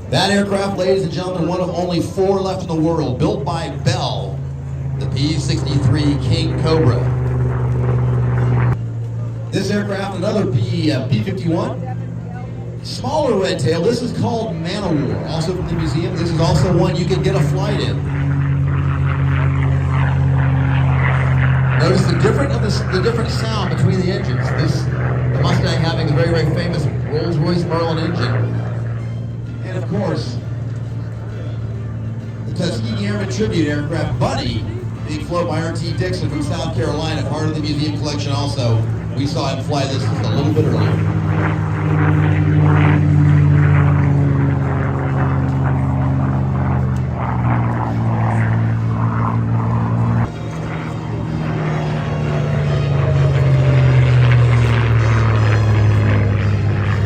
That aircraft, ladies and gentlemen, one of only 4 left in the world, built by Bell, the P-63 King Cobra. This aircraft, another P-51, smaller red tail. This is called Mania, also from the museum. This is also one you can get a flight in. Notice the different sound between the engines. The Mustang having a very, very famous Rolls-Royce Merlin engine. And of course, the Tuskegee Airman Tribute aircraft Buddy, being flown by R.T. Dixon from South Carolina, part of the museum collection also. We saw him fly this just a little bit earlier.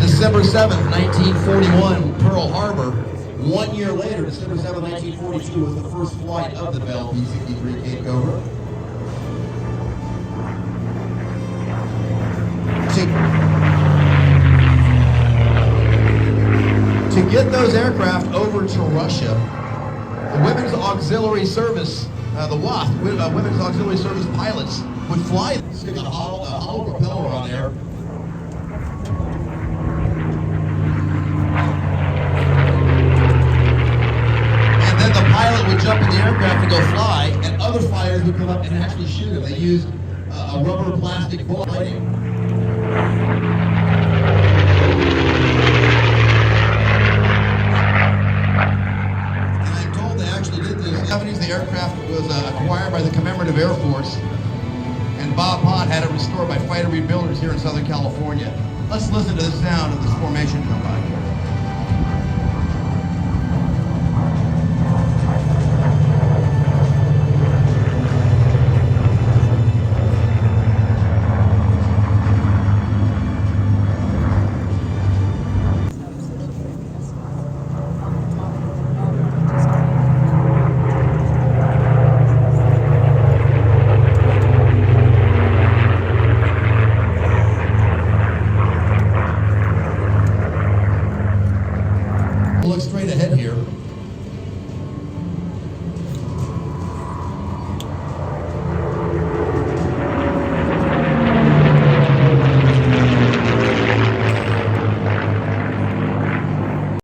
December 7th, 1941, Pearl Harbor. 1 year later, December 7th, 1942, was the first flight of the Bell P-63 King Cobra. To get those aircraft over to Russia, the Women's Auxiliary Service, the WASP, Women's Auxiliary Service pilots, would fly. Stick a hollow propeller on there. Would jump in the aircraft and go fly, and other flyers would come up and actually shoot him. They used a rubber plastic bullet plating. And I'm told they actually did this. In the 70s, the aircraft was acquired by the Commemorative Air Force, and Bob Pott had it restored by fighter rebuilders here in Southern California. Let's listen to the sound of this formation come by.